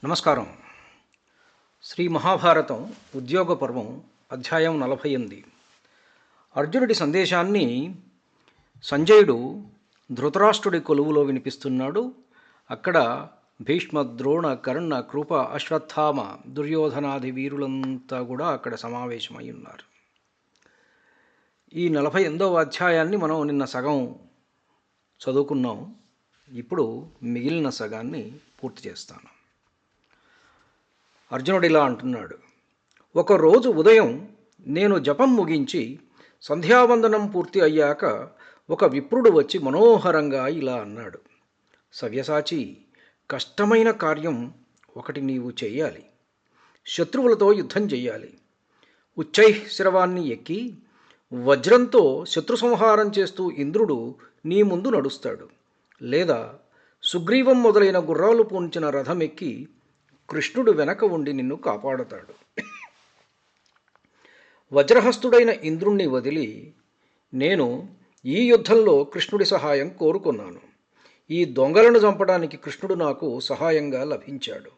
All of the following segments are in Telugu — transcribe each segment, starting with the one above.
నమస్కారం. శ్రీ మహాభారతం ఉద్యోగ పర్వం అధ్యాయం 48. అర్జునుడి సందేశాన్ని సంజయుడు ధృతరాష్ట్రుడి కొలువులో వినిపిస్తున్నాడు. అక్కడ భీష్మ, ద్రోణ, కర్ణ, కృప, అశ్వత్థామ, దుర్యోధనాది వీరులంతా కూడా అక్కడ సమావేశమై ఉన్నారు. ఈ 48వ అధ్యాయాన్ని మనం నిన్న సగం చదువుకున్నాం. ఇప్పుడు మిగిలిన సగాన్ని పూర్తి చేస్తాను. అర్జునుడు ఇలా అంటున్నాడు: ఒకరోజు ఉదయం నేను జపం ముగించి సంధ్యావందనం పూర్తి అయ్యాక ఒక విప్రుడు వచ్చి మనోహరంగా ఇలా అన్నాడు: సవ్యసాచి, కష్టమైన కార్యం ఒకటి నీవు చెయ్యాలి. శత్రువులతో యుద్ధం చెయ్యాలి. ఉచ్చైశ్రవాన్ని ఎక్కి వజ్రంతో శత్రు సంహారం చేస్తూ ఇంద్రుడు నీ ముందు నడుస్తాడు. లేదా సుగ్రీవం మొదలైన గుర్రాలు పూంచిన రథం ఎక్కి కృష్ణుడు వెనక ఉండి నిన్ను కాపాడుతాడు. వజ్రహస్తుడైన ఇంద్రుణ్ణి వదిలి నేను ఈ యుద్ధంలో కృష్ణుడి సహాయం కోరుకున్నాను. ఈ దొంగలను చంపడానికి కృష్ణుడు నాకు సహాయంగా లభించాడు.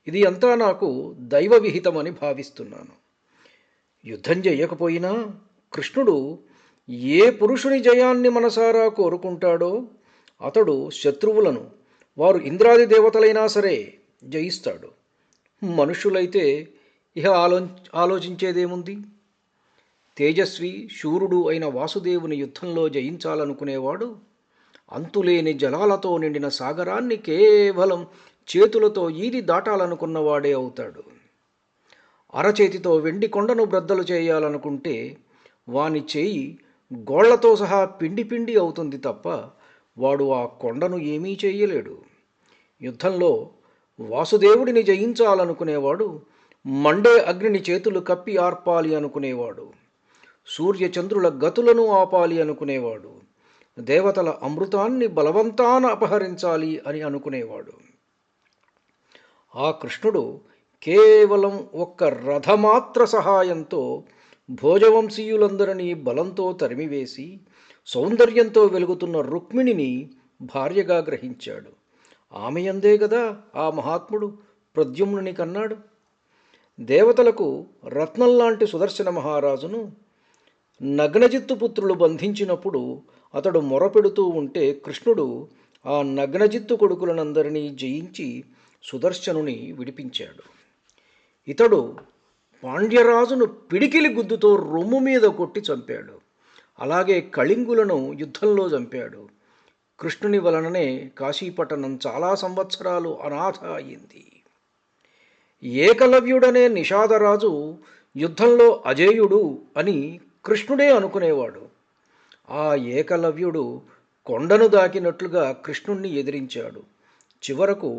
ఇది అంతా నాకు దైవ విహితమని భావిస్తున్నాను. యుద్ధం చెయ్యకపోయినా కృష్ణుడు ఏ పురుషుని జయాన్ని మనసారా కోరుకుంటాడో అతడు శత్రువులను, వారు ఇంద్రాది దేవతలైనా సరే, జయిస్తాడు. మనుషులైతే ఇహ ఆలోచించేదేముంది? తేజస్వి శూరుడు అయిన వాసుదేవుని యుద్ధంలో జయించాలనుకునేవాడు అంతులేని జలాలతో నిండిన సాగరాన్ని కేవలం చేతులతో ఈది దాటాలనుకున్నవాడే అవుతాడు. అరచేతితో వెండి కొండను బ్రద్దలు చేయాలనుకుంటే వాని చేయి గోళ్లతో సహా పిండి పిండి అవుతుంది తప్ప వాడు ఆ కొండను ఏమీ చేయలేడు. యుద్ధంలో వాసుదేవుడిని జయించాలనుకునేవాడు మండే అగ్నిని చేతులు కప్పి ఆర్పాలి అనుకునేవాడు. సూర్యచంద్రుల గతులను ఆపాలి అనుకునేవాడు. దేవతల అమృతాన్ని బలవంతాన అపహరించాలి అని అనుకునేవాడు. ఆ కృష్ణుడు కేవలం ఒక్క రథమాత్ర సహాయంతో భోజవంశీయులందరినీ బలంతో తరిమివేసి సౌందర్యంతో వెలుగుతున్న రుక్మిణిని భార్యగా గ్రహించాడు. ఆమె యందే కదా ఆ మహాత్ముడు ప్రద్యుమ్నుని కన్నాడు. దేవతలకు రత్నంలాంటి సుదర్శన మహారాజును నగ్నజిత్తు పుత్రులు బంధించినప్పుడు అతడు మొరపెడుతూ ఉంటే కృష్ణుడు ఆ నగ్నజిత్తు కొడుకులనందరినీ జయించి సుదర్శనుని విడిపించాడు. ఇతడు పాండ్యరాజును పిడికిలి గుద్దుతో రొమ్ము మీద కొట్టి చంపాడు. అలాగే కళింగులను యుద్ధంలో చంపాడు. కృష్ణుని వలననే కాశీపట్టణం చాలా సంవత్సరాలు అనాథ అయింది. ఏకలవ్యుడనే నిషాదరాజు యుద్ధంలో అజేయుడు అని కృష్ణుడే అనుకునేవాడు. ఆ ఏకలవ్యుడు కొండను దాకినట్లుగా కృష్ణుణ్ణి ఎదిరించాడు. చివరకు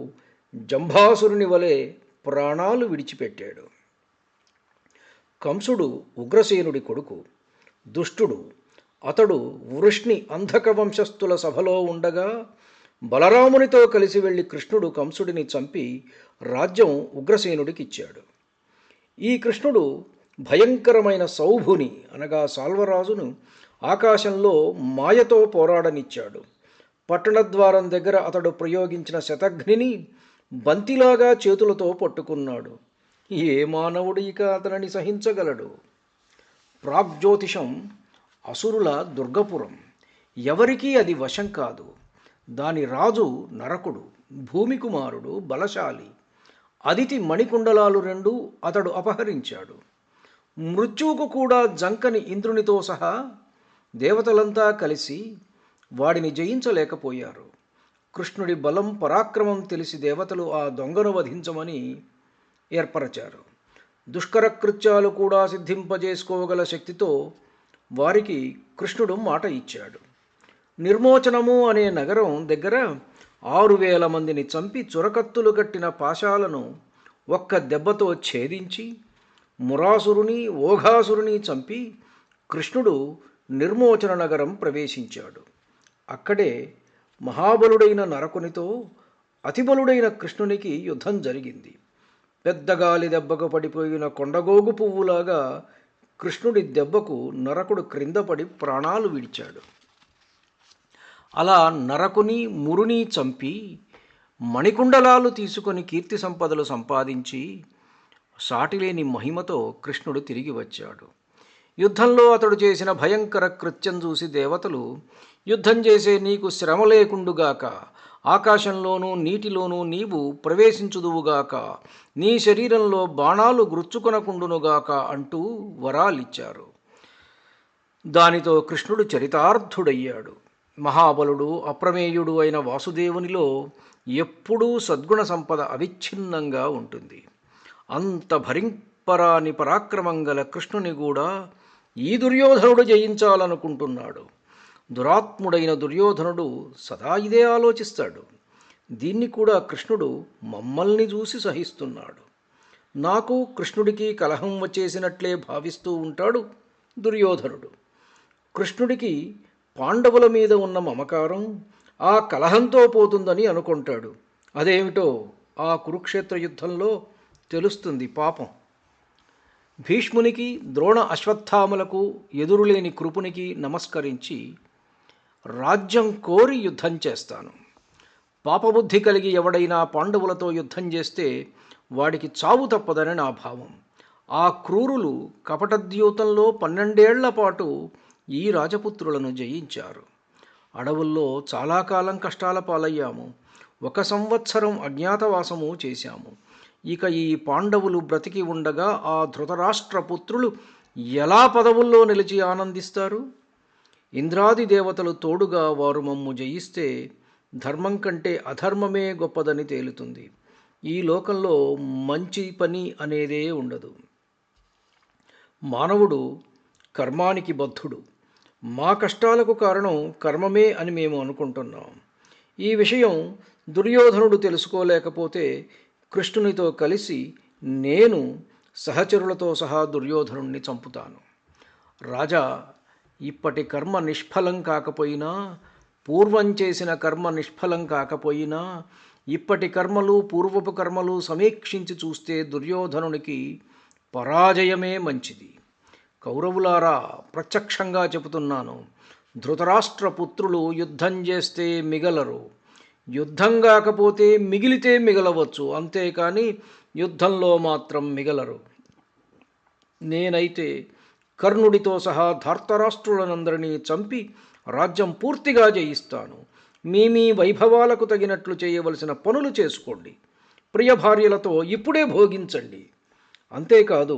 జంభాసురుని వలె ప్రాణాలు విడిచిపెట్టాడు. కంసుడు ఉగ్రసేనుడి కొడుకు, దుష్టుడు. అతడు వృష్ణి అంధక వంశస్థుల సభలో ఉండగా బలరామునితో కలిసి వెళ్ళి కృష్ణుడు కంసుడిని చంపి రాజ్యం ఉగ్రసేనుడికిచ్చాడు. ఈ కృష్ణుడు భయంకరమైన సౌభుని అనగా సాల్వరాజును ఆకాశంలో మాయతో పోరాడనిచ్చాడు. పట్టణద్వారం దగ్గర అతడు ప్రయోగించిన శతఘ్నిని బంతిలాగా చేతులతో పట్టుకున్నాడు. ఏ మానవుడు ఇక అతనిని సహించగలడు? ప్రాగ్జ్యోతిషం అసురుల దుర్గపురం. ఎవరికీ అది వశం కాదు. దాని రాజు నరకుడు, భూమి కుమారుడు, బలశాలి. అదితి మణికుండలాలు 2 అతడు అపహరించాడు. మృత్యువుకు కూడా జంకని ఇంద్రునితో సహా దేవతలంతా కలిసి వాడిని జయించలేకపోయారు. కృష్ణుడి బలం పరాక్రమం తెలిసి దేవతలు ఆ దొంగను వధించమని ఏర్పరచారు. దుష్కర కృత్యాలు కూడా సిద్ధింపజేసుకోగల శక్తితో వారికి కృష్ణుడు మాట ఇచ్చాడు. నిర్మోచనము అనే నగరం దగ్గర 6000 మందిని చంపి చురకత్తులు కట్టిన పాశాలను ఒక్క దెబ్బతో ఛేదించి మురాసురుని, ఓఘాసురుని చంపి కృష్ణుడు నిర్మోచన నగరం ప్రవేశించాడు. అక్కడే మహాబలుడైన నరకునితో అతిబలుడైన కృష్ణునికి యుద్ధం జరిగింది. పెద్దగాలి దెబ్బకు పడిపోయిన కొండగోగు పువ్వులాగా కృష్ణుడి దెబ్బకు నరకుడు క్రిందపడి ప్రాణాలు విడిచాడు. అలా నరకుని, మురుని చంపి మణికుండలాలు తీసుకొని కీర్తి సంపదలు సంపాదించి సాటిలేని మహిమతో కృష్ణుడు తిరిగి వచ్చాడు. యుద్ధంలో అతడు చేసిన భయంకర కృత్యం చూసి దేవతలు, యుద్ధం చేసే నీకు శ్రమ లేకుండుగాక, ఆకాశంలోనూ నీటిలోనూ నీవు ప్రవేశించుదువుగాక, నీ శరీరంలో బాణాలు గుచ్చుకొనకుండునుగాక అంటూ వరాలిచ్చారు. దానితో కృష్ణుడు చరితార్థుడయ్యాడు. మహాబలుడు, అప్రమేయుడు అయిన వాసుదేవునిలో ఎప్పుడూ సద్గుణ సంపద అవిచ్ఛిన్నంగా ఉంటుంది. అంత భరింపరాని పరాక్రమం గల కృష్ణుని కూడా ఈ దుర్యోధనుడు జయించాలనుకుంటున్నాడు. దురాత్ముడైన దుర్యోధనుడు సదా ఇదే ఆలోచిస్తాడు. దీన్ని కూడా కృష్ణుడు మమ్మల్ని చూసి సహిస్తున్నాడు. నాకు కృష్ణుడికి కలహం వచ్చేసినట్లే భావిస్తూ ఉంటాడు దుర్యోధనుడు. కృష్ణుడికి పాండవుల మీద ఉన్న మమకారం ఆ కలహంతో పోతుందని అనుకుంటాడు. అదేమిటో ఆ కురుక్షేత్ర యుద్ధంలో తెలుస్తుంది పాపం. భీష్మునికి, ద్రోణ అశ్వత్థాములకు ఎదురులేని కృపునికి నమస్కరించి రాజ్యం కోరి యుద్ధం చేస్తాను. పాపబుద్ధి కలిగి ఎవడైనా పాండవులతో యుద్ధం చేస్తే వాడికి చావు తప్పదని నా భావం. ఆ క్రూరులు కపటద్యూతంలో 12 ఏళ్ల పాటు ఈ రాజపుత్రులను జయించారు. అడవుల్లో చాలా కాలం కష్టాల పాలయ్యాము. 1 సంవత్సరం అజ్ఞాతవాసము చేశాము. ఇక ఈ పాండవులు బ్రతికి ఉండగా ఆ ధృతరాష్ట్ర పుత్రులు ఎలా పదవుల్లో నిలిచి ఆనందిస్తారు? ఇంద్రాది దేవతలు తోడుగా వారు మమ్ము జయిస్తే ధర్మం కంటే అధర్మమే గొప్పదని తేలుతుంది. ఈ లోకంలో మంచి పని అనేదే ఉండదు. మానవుడు కర్మానికి బద్ధుడు. మా కష్టాలకు కారణం కర్మమే అని మేము అనుకుంటున్నాం. ఈ విషయం దుర్యోధనుడు తెలుసుకోలేకపోతే కృష్ణునితో కలిసి నేను సహచరులతో సహా దుర్యోధనుణ్ణి చంపుతాను. రాజా, ఇప్పటి కర్మ నిష్ఫలం కాకపోయినా, పూర్వం చేసిన కర్మ నిష్ఫలం కాకపోయినా, ఇప్పటి కర్మలు పూర్వపు కర్మలు సమీక్షించి చూస్తే దుర్యోధనునికి పరాజయమే మంచిది. కౌరవులారా, ప్రత్యక్షంగా చెబుతున్నాను, ధృతరాష్ట్ర పుత్రులు యుద్ధం చేస్తే మిగలరు. యుద్ధం కాకపోతే మిగిలితే మిగలవచ్చు, అంతేకాని యుద్ధంలో మాత్రం మిగలరు. నేనైతే కర్ణుడితో సహా ధార్తరాష్ట్రులనందరినీ చంపి రాజ్యం పూర్తిగా జయిస్తాను. మీ వైభవాలకు తగినట్లు చేయవలసిన పనులు చేసుకోండి. ప్రియ భార్యలతో ఇప్పుడే భోగించండి. అంతేకాదు,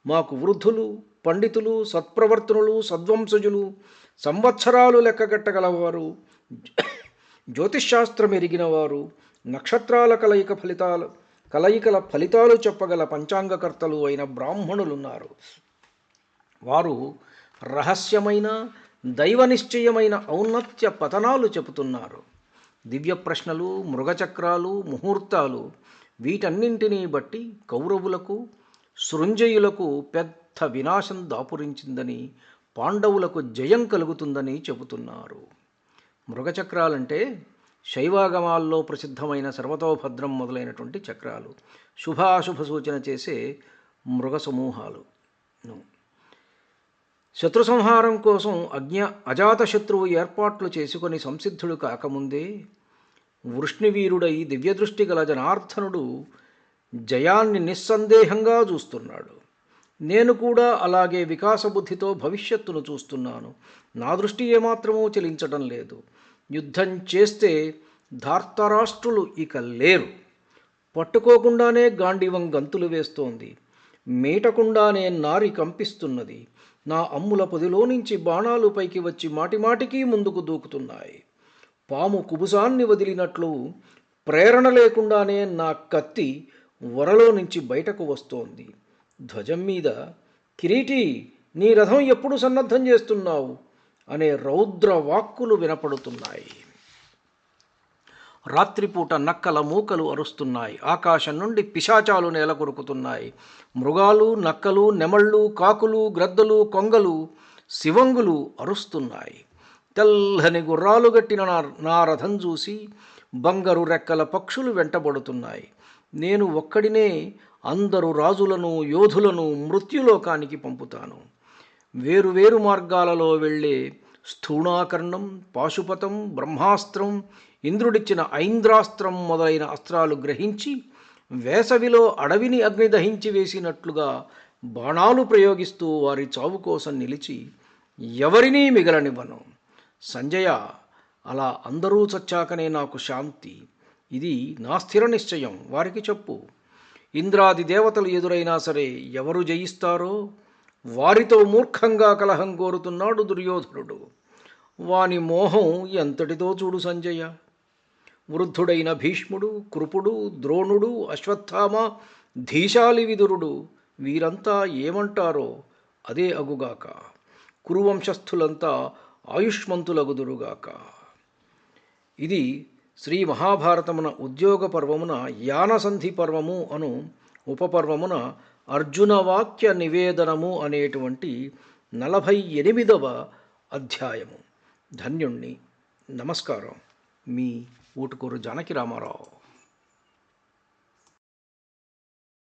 మాకు వృద్ధులు, పండితులు, సత్ప్రవర్తనులు, సద్వంశజులు, సంవత్సరాలు లెక్కగట్టగలవారు, జ్యోతిష్శాస్త్రం ఎరిగినవారు, నక్షత్రాల కలయికల ఫలితాలు చెప్పగల పంచాంగకర్తలు అయిన బ్రాహ్మణులున్నారు. వారు రహస్యమైన దైవనిశ్చయమైన ఔన్నత్య పతనాలు చెబుతున్నారు. దివ్య ప్రశ్నలు, మృగచక్రాలు, ముహూర్తాలు, వీటన్నింటినీ బట్టి కౌరవులకు, సృంజయులకు పెద్ద వినాశం దాపురించిందని, పాండవులకు జయం కలుగుతుందని చెబుతున్నారు. మృగచక్రాలంటే శైవాగమాల్లో ప్రసిద్ధమైన సర్వతోభద్రం మొదలైనటువంటి చక్రాలు, శుభాశుభ సూచన చేసే మృగ సమూహాలు. శత్రు సంహారం కోసం అజాతశత్రువు ఏర్పాట్లు చేసుకొని సంసిద్ధుడు కాకముందే వృష్ణివీరుడై దివ్యదృష్టి గల జనార్దనుడు జయాన్ని నిస్సందేహంగా చూస్తున్నాడు. నేను కూడా అలాగే వికాసబుద్ధితో భవిష్యత్తును చూస్తున్నాను. నా దృష్టి ఏమాత్రమూ చెలించటం లేదు. యుద్ధం చేస్తే ధార్తరాష్ట్రులు ఇక లేరు. పట్టుకోకుండానే గాంధీవం గంతులు వేస్తోంది. మీటకుండానే నారి కంపిస్తున్నది. నా అమ్ముల పొదిలో నుంచి బాణాలు పైకి వచ్చి మాటిమాటికి ముందుకు దూకుతున్నాయి. పాము కుబుసాన్ని వదిలినట్లు ప్రేరణ లేకుండానే నా కత్తి వరలో నుంచి బయటకు వస్తోంది. ధ్వజం మీద, కిరీటి, నీ రథం ఎప్పుడు సన్నద్ధం చేస్తున్నావు అనే రౌద్ర వాక్కులు వినపడుతున్నాయి. రాత్రిపూట నక్కల మూకలు అరుస్తున్నాయి. ఆకాశం నుండి పిశాచాలు నేల కొరుకుతున్నాయి. మృగాలు, నక్కలు, నెమళ్ళు, కాకులు, గ్రద్దలు, కొంగలు, శివంగులు అరుస్తున్నాయి. తెల్లని గుర్రాలు గట్టిన నా రథం చూసి బంగారు రెక్కల పక్షులు వెంటబడుతున్నాయి. నేను ఒక్కడినే అందరు రాజులను, యోధులను మృత్యులోకానికి పంపుతాను. వేరువేరు మార్గాలలో వెళ్ళే స్థూణాకర్ణం, పాశుపతం, బ్రహ్మాస్త్రం ఇంద్రుడిచ్చిన ఐంద్రాస్త్రం మొదలైన అస్త్రాలు గ్రహించి వేసవిలో అడవిని అగ్ని దహించి వేసినట్లుగా బాణాలు ప్రయోగిస్తూ వారి చావు కోసం నిలిచి ఎవరినీ మిగలనివ్వను. సంజయ, అలా అందరూ చచ్చాకనే నాకు శాంతి. ఇది నా స్థిర నిశ్చయం. వారికి చెప్పు. ఇంద్రాది దేవతలు ఎదురైనా సరే ఎవరు జయిస్తారో వారితో మూర్ఖంగా కలహం కోరుతున్నాడు దుర్యోధనుడు. వాని మోహం ఎంతటితో చూడు సంజయ. వృద్ధుడైన భీష్ముడు, కృపుడు, ద్రోణుడు, అశ్వత్థామ, ధీశాలి విదురుడు వీరంతా ఏమంటారో అదే అగుగాక. కురువంశస్థులంతా ఆయుష్మంతులగుదురుగాక. ఇది శ్రీ మహాభారతమున ఉద్యోగ పర్వమున యానసంధి పర్వము అను ఉపపర్వమున అర్జున వాక్య నివేదనము అనేటువంటి 48వ అధ్యాయము. ధన్యుణ్ణి. నమస్కారం. మీ ఊటుకూరు జానకి రామారావు.